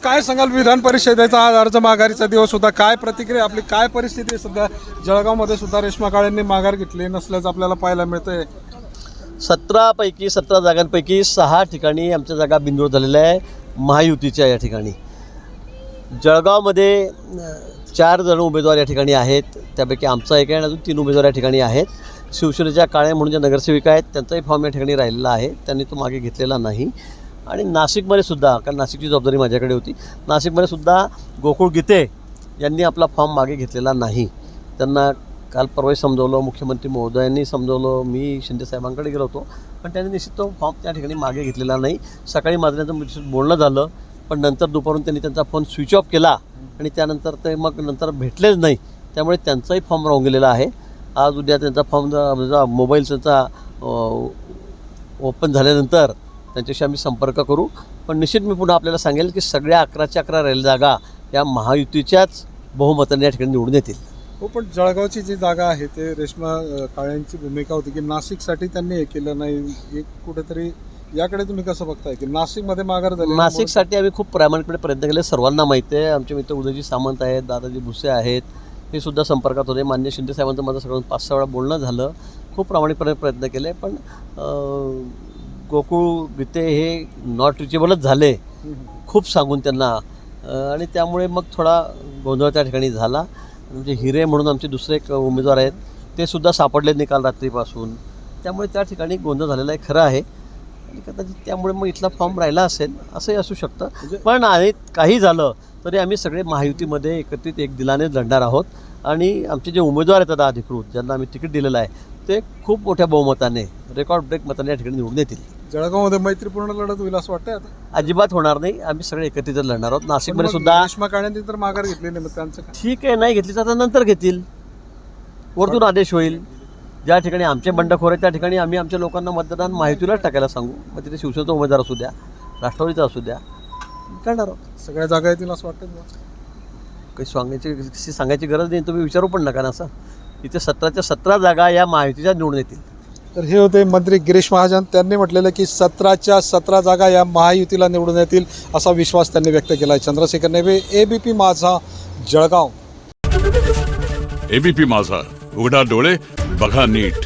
काय सांगाल विधान परिषदेचा आज अर्ज माघारीचा दिवस होता, काय प्रतिक्रिया आपली, काय परिस्थिती आहे सध्या जळगावमध्ये सुद्धा रेश्मा काळेंनी माघार घेतली नसल्याचं आपल्याला पाहायला मिळतंय. 17 जागांपैकी 6 ठिकाणी आमच्या जागा बिनविरोध झालेल्या आहे महायुतीच्या. या ठिकाणी जळगावमध्ये 4 जण उमेदवार या ठिकाणी आहेत, त्यापैकी आमचा एक आहे आणि अजून 3 उमेदवार या ठिकाणी आहेत. शिवसेनेच्या काळे म्हणून ज्या नगरसेविका आहेत त्यांचाही फॉर्म या ठिकाणी राहिलेला आहे, त्यांनी तो मागे घेतलेला नाही. आणि नाशिकमध्ये सुद्धा, कारण नाशिकची जबाबदारी माझ्याकडे होती, नाशिकमध्ये सुद्धा गोकुळ गीते यांनी आपला फॉर्म मागे घेतलेला नाही. त्यांना काल परवा समजवलं, मुख्यमंत्री महोदयांनी समजवलं, मी शिंदेसाहेबांकडे गेलो होतो, पण त्यांनी निश्चित तो फॉर्म त्या ठिकाणी मागे घेतलेला नाही. सकाळी माझं त्यांचं बोलणं झालं, पण नंतर दुपारून त्यांनी त्यांचा फोन स्विच ऑफ केला आणि त्यानंतर ते मग नंतर भेटलेच नाही. त्यामुळे त्यांचाही फॉर्म राहून गेलेला आहे. आज उद्या त्यांचा फॉर्म मोबाईल त्यांचा ओपन झाल्यानंतर त्यांच्याशी आम्ही संपर्क करू. पण निश्चित मी पुन्हा आपल्याला सांगेल की सगळ्या 11च्या 11 रेल जागा या महायुतीच्याच बहुमताने या ठिकाणी निवडून येतील. हो, पण जळगावची जी जागा आहे ते रेश्मा काळेंची भूमिका होती की नाशिकसाठी त्यांनी हे केलं नाही. एक कुठेतरी याकडे तुम्ही कसं बघताय की नाशिकमध्ये माघार झाली? नाशिकसाठी आम्ही खूप प्रामाणिकपणे प्रयत्न केले, सर्वांना माहिती आहे. आमचे मित्र उदयजी सामंत आहेत, दादाजी भुसे आहेत, हे सुद्धा संपर्कात होते. मान्य शिंदेसाहेबांचं माझं सगळं 5-6 वेळा बोलणं झालं, खूप प्रामाणिकपणे प्रयत्न केले. पण गोकुळ गीते हे नॉट रिचेबलच झाले खूप सांगून त्यांना, आणि त्यामुळे मग थोडा गोंधळ त्या ठिकाणी झाला. म्हणजे हिरे म्हणून आमचे दुसरे एक उमेदवार आहेत, ते सुद्धा सापडले नाही काल रात्रीपासून. त्यामुळे त्या ठिकाणी गोंधळ झालेला आहे, खरं आहे. आणि कदाचित त्यामुळे मग इथला फॉर्म राहिला असेल, असंही असू शकतं. पण आणि काही झालं तरी आम्ही सगळे महायुतीमध्ये एकत्रित एक दिलाने लढणार आहोत. आणि आमचे जे उमेदवार आहेत आता अधिकृत, ज्यांना आम्ही तिकीट दिलेलं आहे, ते खूप मोठ्या बहुमताने, रेकॉर्ड ब्रेक मताने या ठिकाणी निवडून येतील. जळगावमध्ये मैत्रीपूर्ण लढत होईल असं वाटतंय आता? अजिबात होणार नाही, आम्ही सगळे एकत्रित लढणार आहोत. नाशिकमध्ये सुद्धा रेश्मा काळेंनी तर माघार घेतली नाही, मग त्यांचं काय? ठीक आहे, नाही घेतली तर आता नंतर घेतील, वरतून आदेश होईल. ज्या ठिकाणी आमचे बंडखोर आहेत त्या ठिकाणी आम्ही आमच्या लोकांना मतदान माहितीलाच टाकायला सांगू. मग तिथे शिवसेनेचा उमेदवार असू द्या, राष्ट्रवादीचा असू द्या, करणार आहोत. सगळ्या जागा येतील असं वाटतं? काही सांगायची गरज नाही, तुम्ही विचारू पण नका ना. असं इथे 17च्या 17 जागा या महायुतीच्या निवडून येतील. तर हे होते मंत्री गिरीश महाजन. त्यांनी म्हटलेलं की 17च्या 17 जागा या महायुतीला निवडून येतील असा विश्वास त्यांनी व्यक्त केला आहे. चंद्रशेखर नेवे, ABP माझा, जळगाव. ABP माझा, उघडा डोळे बघा नीट.